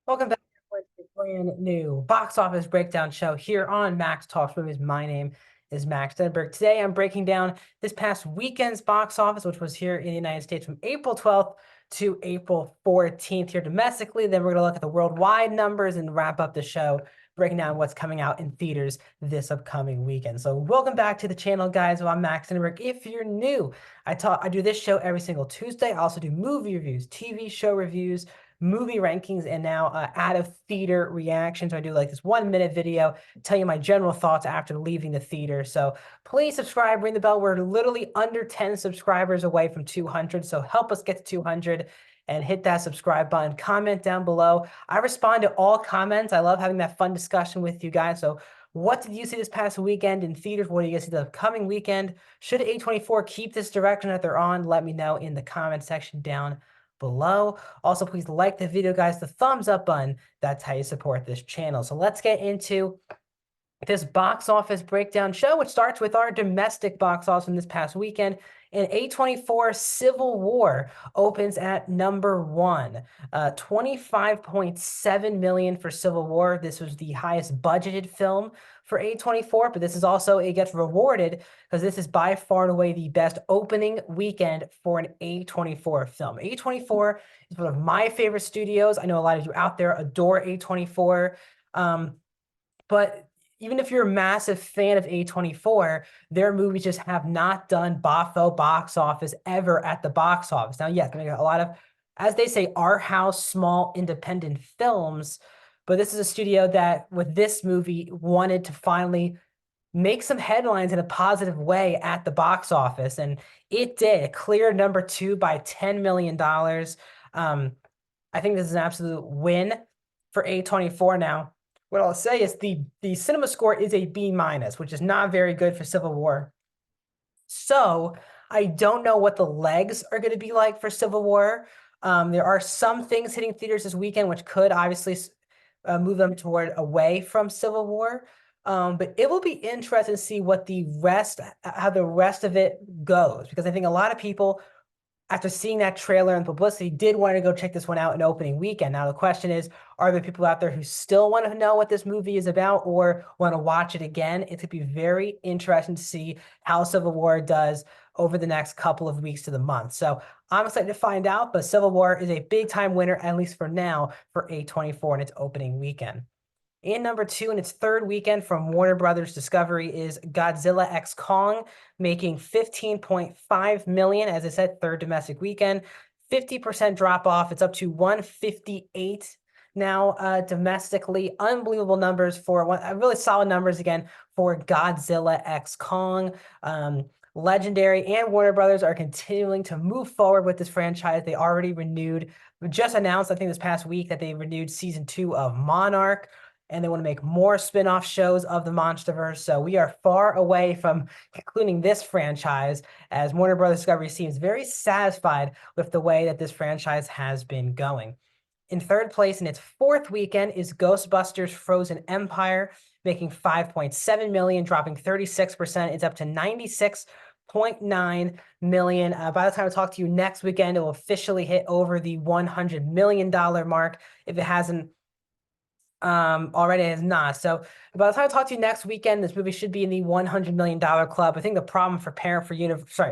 Welcome back to a brand new box office breakdown show here on Max Talks Movies. My name is Max Denberg. Today I'm breaking down this past weekend's box office, which was here in the United States from April 12th to April 14th here domestically. Then we're going to look at the worldwide numbers and wrap up the show, breaking down what's coming out in theaters this upcoming weekend. So welcome back to the channel, guys. I'm Max Denberg. If you're new, I do this show every single Tuesday. I also do movie reviews, TV show reviews, movie rankings, and now out of theater reactions. I do like this 1 minute video, tell you my general thoughts after leaving the theater. So please subscribe, ring the bell. We're literally under 10 subscribers away from 200. So help us get to 200 and hit that subscribe button. Comment down below. I respond to all comments. I love having that fun discussion with you guys. So what did you see this past weekend in theaters? What do you guys see the coming weekend? Should A24 keep this direction that they're on? Let me know in the comment section down below. Also, please like the video, guys. The thumbs up button, that's how you support this channel. So let's get into this box office breakdown show, which starts with our domestic box office from this past weekend. And A24 Civil War opens at number one, 25.7 million for Civil War. This was the highest budgeted film for A24, but this is also, it gets rewarded because this is by far and away the best opening weekend for an A24 film. A24 is one of my favorite studios. I know a lot of you out there adore A24, but even if you're a massive fan of A24, their movies just have not done boffo box office ever at the box office. Now, yes, they got a lot of, as they say, our house, small independent films, but this is a studio that, with this movie, wanted to finally make some headlines in a positive way at the box office, and it did. It cleared number two by $10 million. I think this is an absolute win for A24 now. What I'll say is the cinema score is a B minus, which is not very good for Civil War. So I don't know what the legs are going to be like for Civil War. There are some things hitting theaters this weekend, which could obviously move them toward away from Civil War. But it will be interesting to see how the rest of it goes, because I think a lot of people, after seeing that trailer and publicity, did want to go check this one out in opening weekend. Now, the question is, are there people out there who still want to know what this movie is about or want to watch it again? It could be very interesting to see how Civil War does over the next couple of weeks to the month. So I'm excited to find out, but Civil War is a big time winner, at least for now, for A24 in its opening weekend. And number two, in its third weekend from Warner Brothers Discovery, is Godzilla x Kong, making 15.5 million. As I said, third domestic weekend, 50% drop off. It's up to 158 now domestically. Unbelievable numbers for really solid numbers again for Godzilla x Kong. Legendary and Warner Brothers are continuing to move forward with this franchise. They already renewed, just announced, I think this past week, that they renewed season 2 of Monarch, and they want to make more spin-off shows of the MonsterVerse. So we are far away from concluding this franchise, as Warner Brothers Discovery seems very satisfied with the way that this franchise has been going. In third place in its fourth weekend is Ghostbusters Frozen Empire, making 5.7 million, dropping 36%. It's up to 96.9 million. By the time I talk to you next weekend, it will officially hit over the $100 million mark, if it hasn't already. It has not. So by the time I talk to you next weekend, this movie should be in the $100 million club. I think the problem for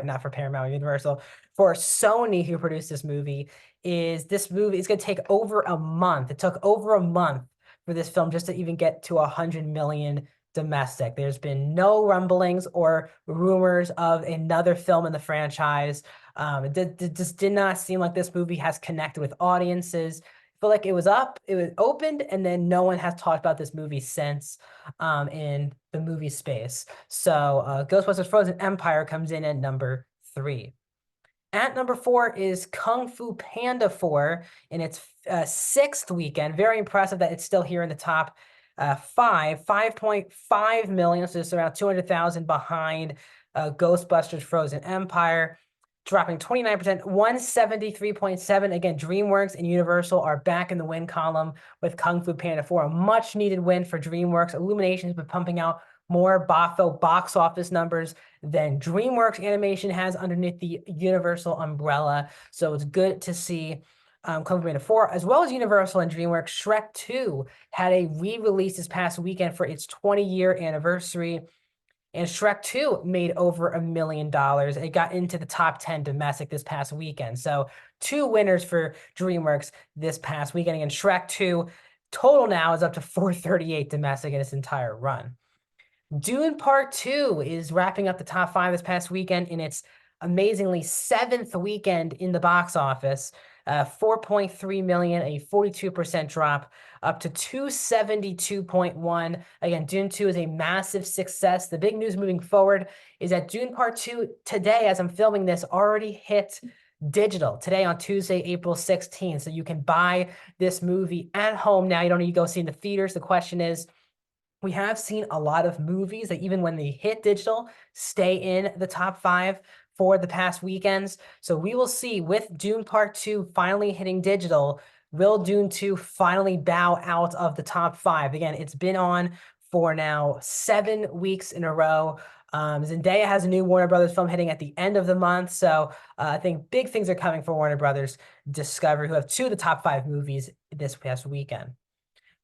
not for Paramount, Universal, for Sony, who produced this movie, is this movie is going to take over a month. It took over a month for this film just to even get to 100 million domestic. There's been no rumblings or rumors of another film in the franchise. It just did not seem like this movie has connected with audiences. Feel like it was opened, and then no one has talked about this movie since in the movie space. So Ghostbusters Frozen Empire comes in at number 3. At number 4 is Kung Fu Panda 4 in its 6th weekend. Very impressive that it's still here in the top 5.5 million, so it's around 200,000 behind Ghostbusters Frozen Empire, dropping 29%, 173.7. Again, DreamWorks and Universal are back in the win column with Kung Fu Panda 4. A much needed win for DreamWorks. Illumination's been pumping out more boffo box office numbers than DreamWorks Animation has underneath the Universal umbrella. So it's good to see Kung Fu Panda 4, as well as Universal and DreamWorks. Shrek 2 had a re-release this past weekend for its 20-year anniversary. And Shrek 2 made over $1 million. It got into the top 10 domestic this past weekend. So 2 winners for DreamWorks this past weekend. And Shrek 2 total now is up to 438 domestic in its entire run. Dune Part 2 is wrapping up the top 5 this past weekend in its amazingly 7th weekend in the box office. 4.3 million, a 42% drop, up to 272.1. Again, Dune 2 is a massive success. The big news moving forward is that Dune Part 2 today, as I'm filming this, already hit digital today on Tuesday, April 16th. So you can buy this movie at home now. You don't need to go see in the theaters. The question is, we have seen a lot of movies that even when they hit digital, stay in the top 5 for the past weekends. So we will see with Dune Part 2 finally hitting digital, will Dune 2 finally bow out of the top 5? Again, it's been on for now 7 weeks in a row. Zendaya has a new Warner Brothers film hitting at the end of the month. So I think big things are coming for Warner Brothers Discovery, who have 2 of the top 5 movies this past weekend.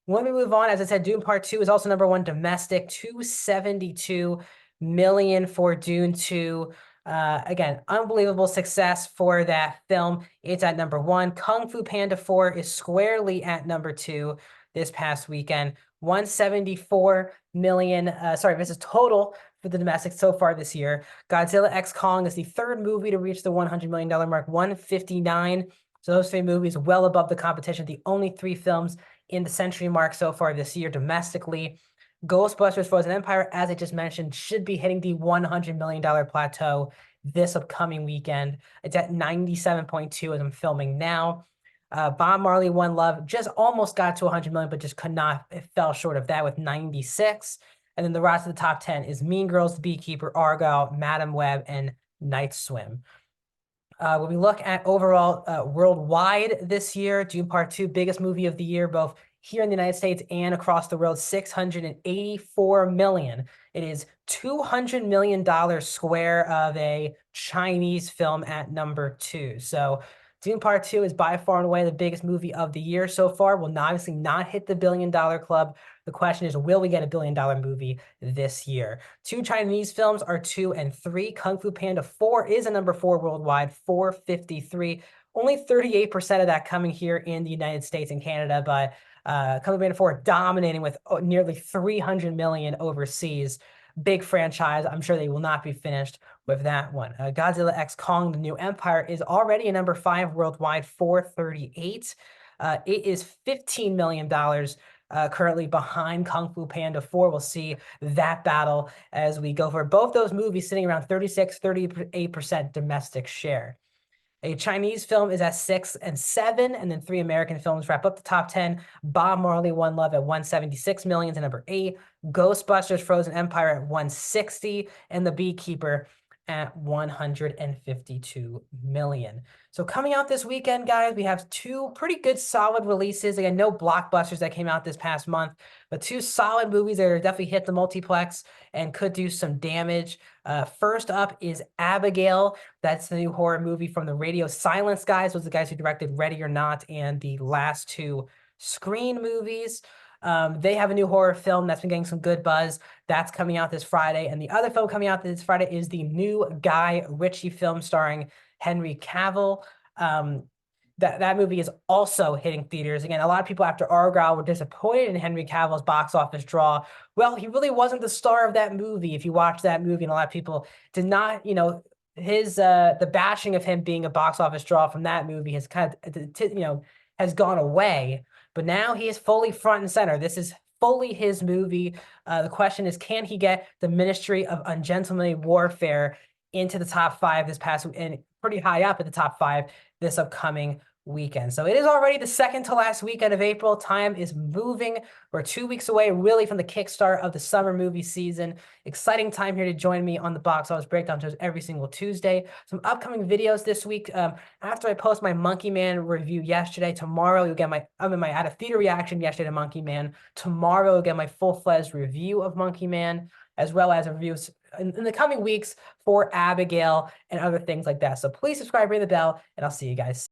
When we move on, as I said, Dune Part 2 is also #1 domestic, 272 million for Dune 2. Again, unbelievable success for that film. It's at #1. Kung Fu Panda 4 is squarely at #2 this past weekend. 174 million. This is total for the domestic so far this year. Godzilla X Kong is the 3rd movie to reach the $100 million mark, 159. So those 3 movies well above the competition. The only 3 films in the century mark so far this year domestically. Ghostbusters Frozen Empire, as I just mentioned, should be hitting the $100 million plateau this upcoming weekend. It's at 97.2 as I'm filming now. Bob Marley One Love just almost got to 100 million, but just could not. It fell short of that with 96. And then the rest of the top 10 is Mean Girls, The Beekeeper, Argyle, Madam Web, and Night Swim. When we look at overall worldwide this year, Dune Part 2, biggest movie of the year, both here in the United States and across the world, 684 million. It is $200 million square of a Chinese film at #2. So Dune Part 2 is by far and away the biggest movie of the year so far. Will obviously not hit the $1 billion club. The question is, will we get a $1 billion movie this year? 2 Chinese films are 2 and 3. Kung Fu Panda 4 is a #4 worldwide, 453. Only 38% of that coming here in the United States and Canada, but Kung Fu Panda 4 dominating with nearly 300 million overseas. Big franchise. I'm sure they will not be finished with that one. Godzilla X Kong, The New Empire is already a #5 worldwide, 438. It is $15 million currently behind Kung Fu Panda 4. We'll see that battle as we go for both those movies sitting around 36-38% domestic share. A Chinese film is at 6 and 7, and then 3 American films wrap up the top 10. Bob Marley One Love at 176 million to #8. Ghostbusters Frozen Empire at 160, and The Beekeeper at 152 million. So coming out this weekend, guys, we have 2 pretty good solid releases. Again, no blockbusters that came out this past month, but 2 solid movies that are definitely hit the multiplex and could do some damage. First up is Abigail. That's the new horror movie from the Radio Silence guys. Was the guys who directed Ready or Not and the last 2 Screen movies. They have a new horror film that's been getting some good buzz. That's coming out this Friday. And the other film coming out this Friday is the new Guy Ritchie film starring Henry Cavill. That movie is also hitting theaters. Again, a lot of people after Argyle were disappointed in Henry Cavill's box office draw. Well, he really wasn't the star of that movie. If you watch that movie, and a lot of people did not, his the bashing of him being a box office draw from that movie has kind of has gone away. But now he is fully front and center. This is fully his movie. The question is, can he get the Ministry of Ungentlemanly Warfare into the top 5 this past and pretty high up at the top 5 this upcoming weekend? So it is already the second to last weekend of April. Time is moving. We're 2 weeks away really from the kickstart of the summer movie season. Exciting time here to join me on the box office breakdown shows every single Tuesday. Some upcoming videos this week. After I post my Monkey Man review yesterday, tomorrow you'll get my out of theater reaction yesterday to Monkey Man. Tomorrow you'll get my full-fledged review of Monkey Man, as well as reviews in the coming weeks for Abigail and other things like that. So please subscribe, ring the bell, and I'll see you guys.